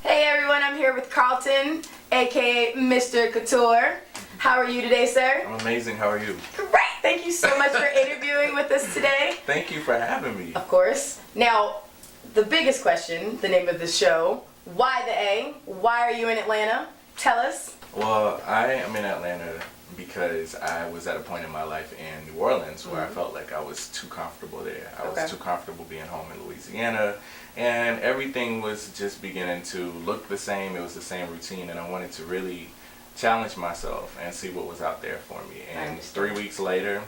Hey everyone, I'm here with Carlton, aka Mr. Couture. How are you today, sir? I'm amazing. How are you? Great! Thank you so much for interviewing with us today. Thank you for having me. Of course. Now, the biggest question, the name of the show, why the A? Why are you in Atlanta? Tell us. Well, I am in Atlanta because I was at a point in my life in New Orleans where I felt like I was too comfortable there. I was too comfortable being home in Louisiana, and everything was just beginning to look the same. It was the same routine, and I wanted to really challenge myself and see what was out there for me. And 3 weeks later,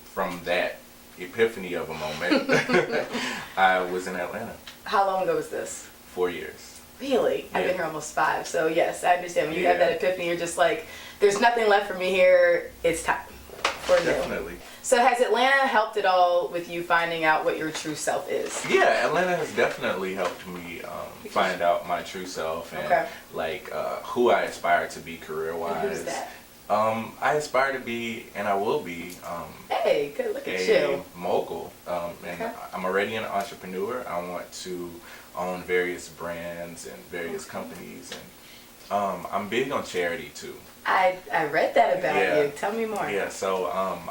from that epiphany of a moment, I was in Atlanta. How long ago was this? 4 years. Really? Yeah. I've been here almost 5, so yes, I understand. When you have that epiphany, you're just like, there's nothing left for me here, it's time for new. Definitely. So has Atlanta helped at all with you finding out what your true self is? Yeah, Atlanta has definitely helped me find out my true self and who I aspire to be career-wise. And who's that? I aspire to be, and I will be, hey, good look at a you. mogul. And I'm already an entrepreneur. I want to own various brands and various companies, and I'm big on charity too. I read that about you. Tell me more. Yeah, so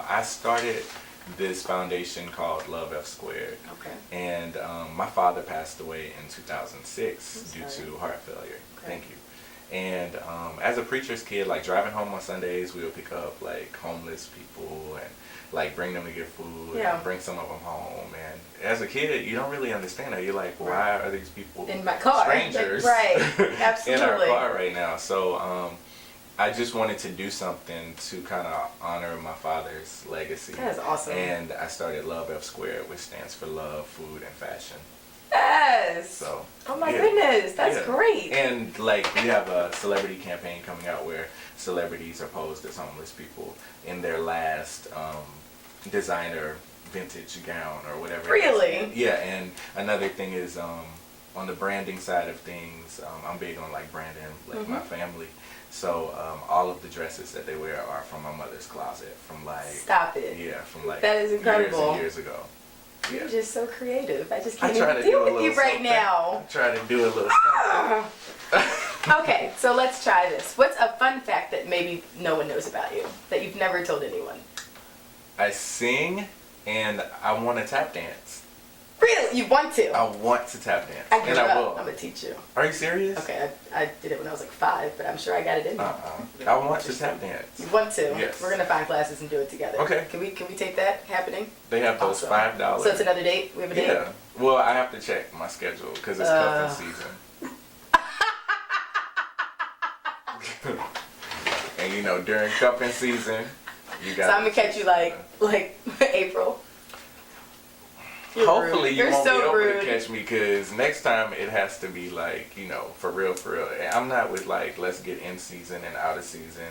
I started this foundation called Love F Squared. Okay. And my father passed away in 2006 due to heart failure. Okay. Thank you. And as a preacher's kid, like driving home on Sundays, we would pick up like homeless people and like bring them to get food and bring some of them home. And as a kid, you don't really understand that. You're like, why are these people in my car? Strangers, Right? Absolutely. in our car right now. So I just wanted to do something to kind of honor my father's legacy. That is awesome. And I started Love F Squared, which stands for Love, Food, and Fashion. Yes. So. Oh my goodness, that's great. And like we have a celebrity campaign coming out where celebrities are posed as homeless people in their last designer vintage gown or whatever. Really? Yeah. And another thing is on the branding side of things, I'm big on like branding like my family. So all of the dresses that they wear are from my mother's closet from like. Stop it. Yeah, from like. That is incredible. Years and years ago. Yeah. You're just so creative. I just can't even even deal with you right now. I try to do a little something. Okay, so let's try this. What's a fun fact that maybe no one knows about you, that you've never told anyone? I sing and I want to tap dance. Really? You want to? I want to tap dance. I grew and I up. will. I'm going to teach you. Are you serious? Okay, I did it when I was like 5, but I'm sure I got it in me. I want to tap dance. You want to? Yes. We're going to find classes and do it together. Okay. Can we take that happening? They have those $5. So it's another date? We have a date? Yeah. Well, I have to check my schedule because it's cuffing season. And you know, during cuffing season, you got. So I'm going to catch you like April. Hopefully you won't so be able rude. to catch me because next time it has to be like, you know, for real, for real. I'm not with like, let's get in season and out of season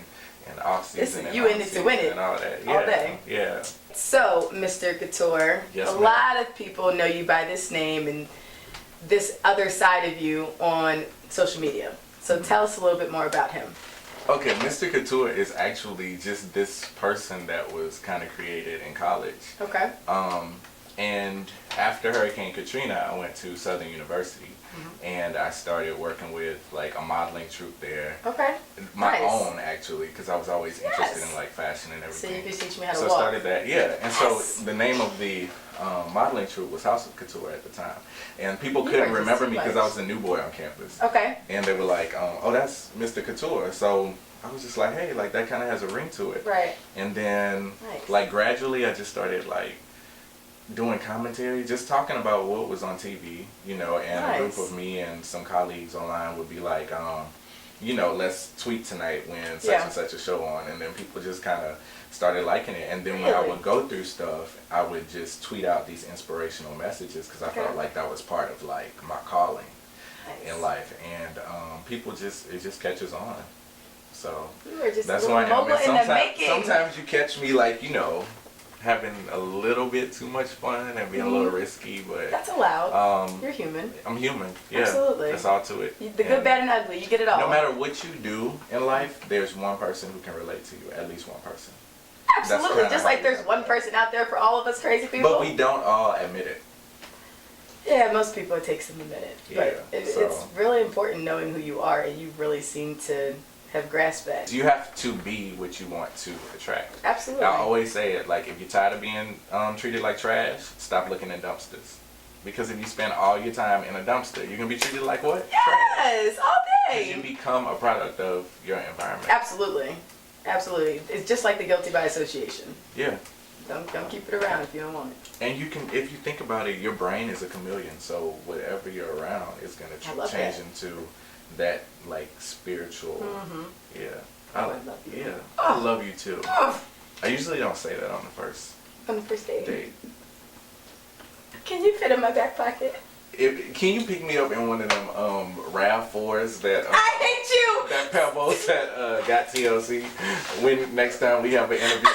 and off season and you in it to win it and all that. all day. Yeah. So, Mr. Couture, Yes, a lot of people know you by this name and this other side of you on social media. So tell us a little bit more about him. Okay, Mr. Couture is actually just this person that was kind of created in college. Okay. And after Hurricane Katrina, I went to Southern University, and I started working with like a modeling troupe there. Okay. My own actually, because I was always interested in like fashion and everything. So you could teach me how to walk. So I started that, and so the name of the modeling troupe was House of Couture at the time, and people couldn't remember me because I was a new boy on campus. Okay. And they were like, "Oh, that's Mr. Couture." So I was just like, "Hey, like that kind of has a ring to it." Right. And then, like gradually, I just started like doing commentary, just talking about what was on TV, you know, and a group of me and some colleagues online would be like, you know, let's tweet tonight when such and such a show on, and then people just kind of started liking it. And then when I would go through stuff, I would just tweet out these inspirational messages because I felt like that was part of like my calling in life, and people it just catches on. So that's why sometimes you catch me like, you know, having a little bit too much fun and being a little risky, but that's allowed. You're human. I'm human. Yeah, absolutely. That's all to it. The good, bad, and ugly. You get it all. No matter what you do in life, there's one person who can relate to you. At least one person. Absolutely. Just like there's one person out there for all of us crazy people. But we don't all admit it. Yeah, most people it takes them a minute. Yeah, But it's really important knowing who you are, and you really seem to have grasped that. You have to be what you want to attract. Absolutely. I always say it, like, if you're tired of being treated like trash, stop looking at dumpsters. Because if you spend all your time in a dumpster, you're going to be treated like what? Yes, all day. You become a product of your environment. Absolutely. Absolutely. It's just like the guilty by association. Yeah. Don't keep it around if you don't want it. And you can, if you think about it, your brain is a chameleon. So whatever you're around is going to change into that, like, spiritual. Yeah. I love you. Yeah. I love you too. I usually don't say that on the first date. date. Can you fit in my back pocket? Can you pick me up in one of them RAV4s that I hate you. that Pebbles that got TLC when next time we have an interview?